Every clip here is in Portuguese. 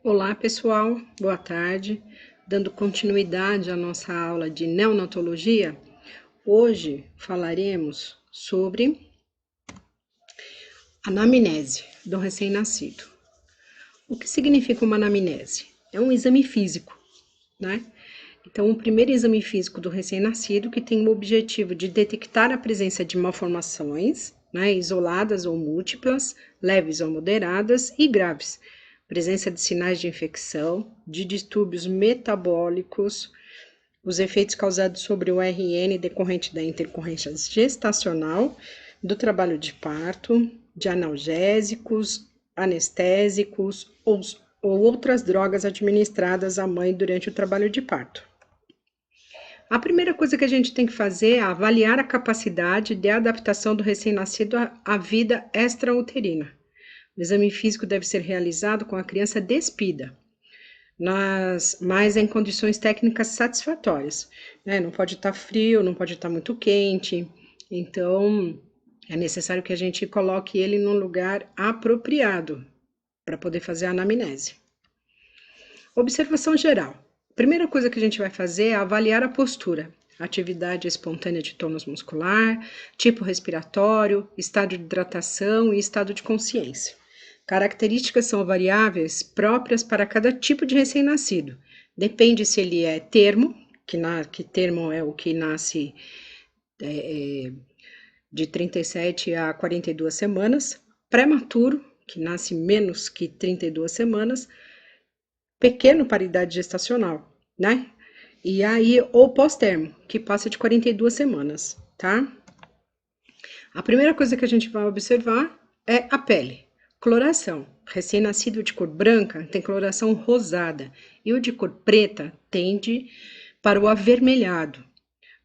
Olá, pessoal, boa tarde. Dando continuidade à nossa aula de neonatologia, hoje falaremos sobre anamnese do recém-nascido. O que significa uma anamnese? É um exame físico, né? Então, o primeiro exame físico do recém-nascido que tem o objetivo de detectar a presença de malformações, né, isoladas ou múltiplas, leves ou moderadas e graves, presença de sinais de infecção, de distúrbios metabólicos, os efeitos causados sobre o RN decorrente da intercorrência gestacional, do trabalho de parto, de analgésicos, anestésicos ou outras drogas administradas à mãe durante o trabalho de parto. A primeira coisa que a gente tem que fazer é avaliar a capacidade de adaptação do recém-nascido à vida extrauterina. O exame físico deve ser realizado com a criança despida, mas em condições técnicas satisfatórias, né? Não pode estar frio, não pode estar muito quente, então é necessário que a gente coloque ele num lugar apropriado para poder fazer a anamnese. Observação geral. Primeira coisa que a gente vai fazer é avaliar a postura, atividade espontânea de tônus muscular, tipo respiratório, estado de hidratação e estado de consciência. Características são variáveis próprias para cada tipo de recém-nascido. Depende se ele é termo, que termo é o que nasce de 37 a 42 semanas, prematuro, que nasce menos que 32 semanas, pequeno para a idade gestacional, né? E aí, ou pós-termo, que passa de 42 semanas, tá? A primeira coisa que a gente vai observar é a pele. Coloração. Recém-nascido de cor branca tem coloração rosada e o de cor preta tende para o avermelhado.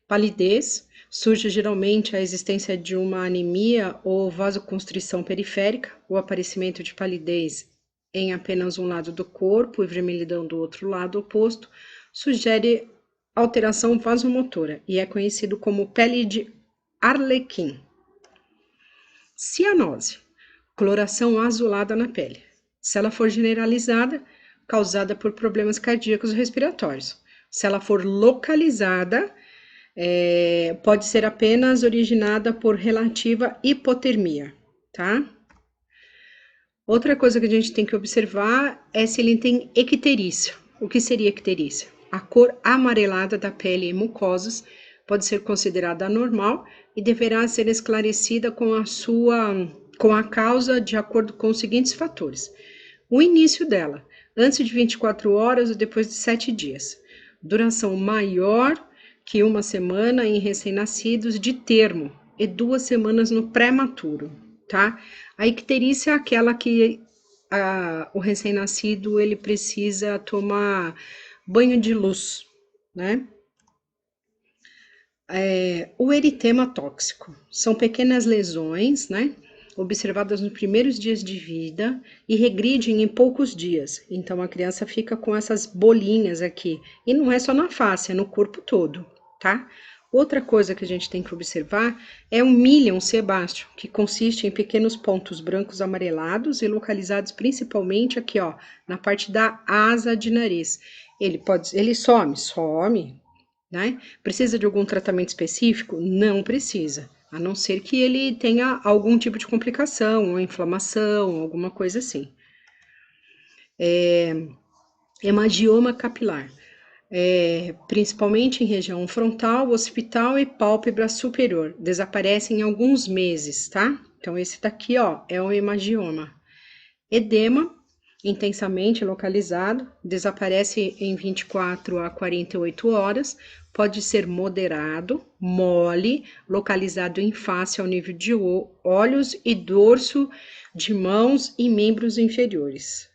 Palidez. Surge geralmente a existência de uma anemia ou vasoconstrição periférica, o aparecimento de palidez em apenas um lado do corpo e vermelhidão do outro lado oposto, sugere alteração vasomotora e é conhecido como pele de arlequim. Cianose, coloração azulada na pele. Se ela for generalizada, causada por problemas cardíacos respiratórios. Se ela for localizada, pode ser apenas originada por relativa hipotermia, tá? Outra coisa que a gente tem que observar é se ele tem ecterícia. O que seria ecterícia? A cor amarelada da pele e mucosas pode ser considerada anormal e deverá ser esclarecida com a causa de acordo com os seguintes fatores. O início dela, antes de 24 horas ou depois de 7 dias. Duração maior que uma semana em recém-nascidos de termo e 2 semanas no prematuro, tá? A icterícia é aquela que o recém-nascido ele precisa tomar banho de luz, né? O eritema tóxico são pequenas lesões, né? Observadas nos primeiros dias de vida e regridem em poucos dias. Então a criança fica com essas bolinhas aqui. E não é só na face, é no corpo todo, tá? Outra coisa que a gente tem que observar é o Milium sebáceo, que consiste em pequenos pontos brancos amarelados e localizados principalmente aqui, ó, na parte da asa de nariz. Ele some, né? Precisa de algum tratamento específico? Não precisa, a não ser que ele tenha algum tipo de complicação, ou inflamação, alguma coisa assim. Hemangioma capilar. Principalmente em região frontal, occipital e pálpebra superior. Desaparece em alguns meses, tá? Então, esse daqui, ó, é o hemangioma. Edema, intensamente localizado, desaparece em 24 a 48 horas, pode ser moderado, mole, localizado em face ao nível de olhos e dorso de mãos e membros inferiores.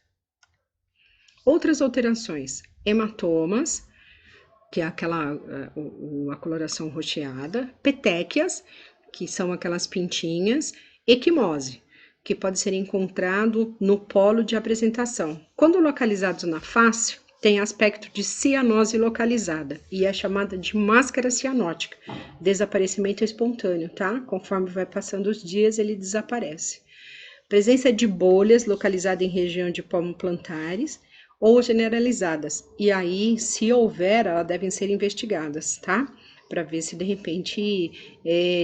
Outras alterações, hematomas, que é a coloração roxeada, petequias, que são aquelas pintinhas, equimose, que pode ser encontrado no polo de apresentação. Quando localizados na face, tem aspecto de cianose localizada e é chamada de máscara cianótica, desaparecimento espontâneo, tá? Conforme vai passando os dias, ele desaparece. Presença de bolhas localizada em região de pomo plantares, ou generalizadas. E aí, se houver, elas devem ser investigadas, tá? Para ver se de repente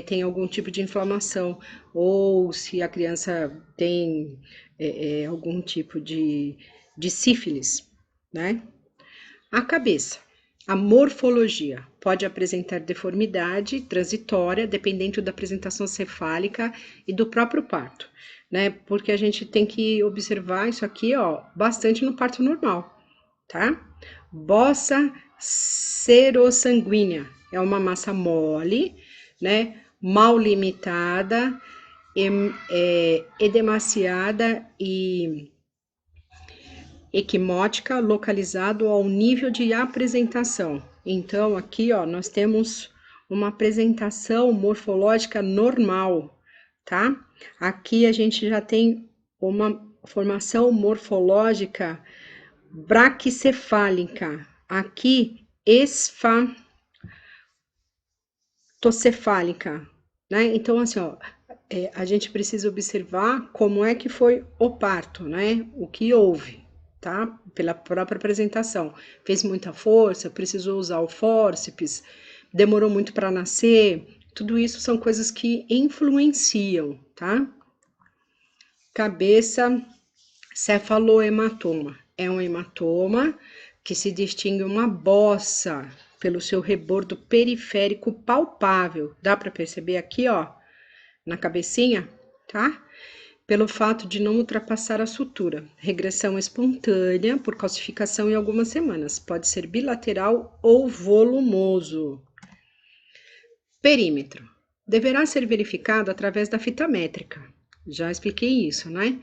tem algum tipo de inflamação ou se a criança tem algum tipo de sífilis, né? A cabeça. A morfologia pode apresentar deformidade transitória, dependendo da apresentação cefálica e do próprio parto, né? Porque a gente tem que observar isso aqui, ó, bastante no parto normal, tá? Bossa serossanguínea é uma massa mole, né? Mal limitada, edemaciada e equimótica, localizado ao nível de apresentação. Então, aqui, ó, nós temos uma apresentação morfológica normal, tá? Aqui a gente já tem uma formação morfológica braquicefálica. Aqui, esfatocefálica, né? Então, assim, ó, a gente precisa observar como é que foi o parto, né? O que houve, tá? Pela própria apresentação. Fez muita força, precisou usar o fórceps, demorou muito para nascer. Tudo isso são coisas que influenciam, tá? Cabeça, cefalohematoma. É um hematoma que se distingue uma bossa pelo seu rebordo periférico palpável. Dá para perceber aqui, ó, na cabecinha, tá? Pelo fato de não ultrapassar a sutura. Regressão espontânea por calcificação em algumas semanas. Pode ser bilateral ou volumoso. Perímetro. Deverá ser verificado através da fita métrica. Já expliquei isso, né?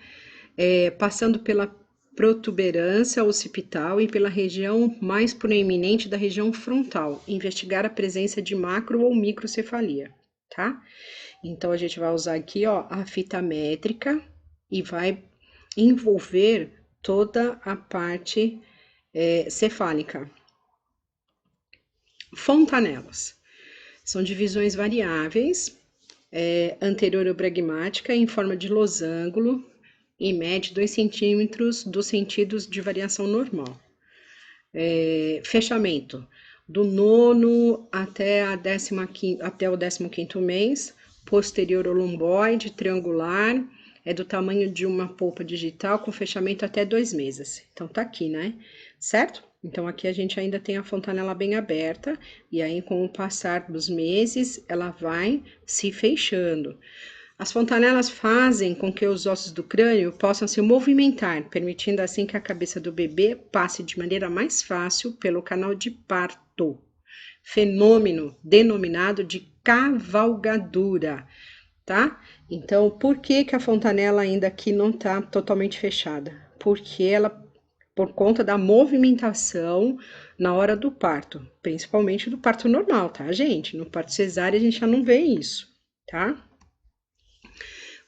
Passando pela protuberância occipital e pela região mais proeminente da região frontal. Investigar a presença de macro ou microcefalia, tá? Então, a gente vai usar aqui, ó, a fita métrica e vai envolver toda a parte cefálica. Fontanelas. São divisões variáveis, anterior-bragmática em forma de losango, em média 2 centímetros dos sentidos de variação normal. Fechamento. Do nono até o 15º mês, posterior ao lomboide, triangular, é do tamanho de uma polpa digital com fechamento até 2 meses. Então, tá aqui, né? Certo? Então, aqui a gente ainda tem a fontanela bem aberta, e aí, com o passar dos meses, ela vai se fechando. As fontanelas fazem com que os ossos do crânio possam se movimentar, permitindo assim que a cabeça do bebê passe de maneira mais fácil pelo canal de parto. Fenômeno denominado de cavalgadura, tá? Então, por que que a fontanela ainda aqui não tá totalmente fechada? Porque ela, por conta da movimentação na hora do parto, principalmente do parto normal, tá, gente? No parto cesárea a gente já não vê isso, tá?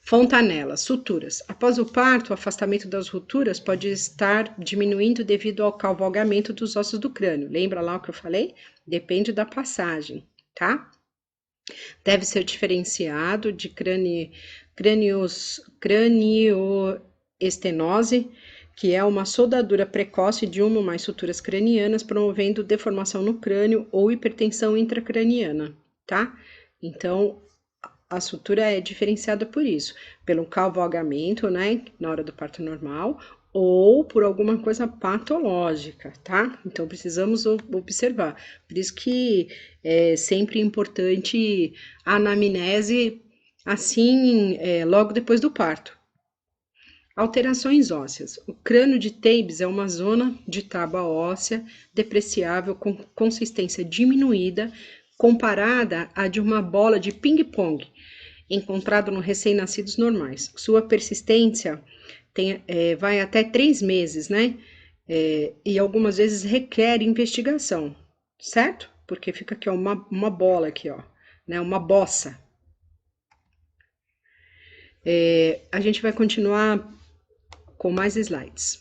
Fontanelas, suturas. Após o parto, o afastamento das rupturas pode estar diminuindo devido ao cavalgamento dos ossos do crânio. Lembra lá o que eu falei? Depende da passagem, tá? Deve ser diferenciado de cranioestenose, que é uma soldadura precoce de uma ou mais suturas cranianas, promovendo deformação no crânio ou hipertensão intracraniana, tá? Então, a sutura é diferenciada por isso, pelo cavalgamento, né, na hora do parto normal, ou por alguma coisa patológica, tá? Então, precisamos observar. Por isso que é sempre importante a anamnese, assim, logo depois do parto. Alterações ósseas. O crânio de Thebes é uma zona de tábua óssea depreciável com consistência diminuída comparada à de uma bola de ping-pong, encontrado nos recém-nascidos normais. Sua persistência vai até 3 meses, né? E algumas vezes requer investigação, certo? Porque fica aqui ó, uma bola aqui, ó, né? Uma bossa. A gente vai continuar com mais slides.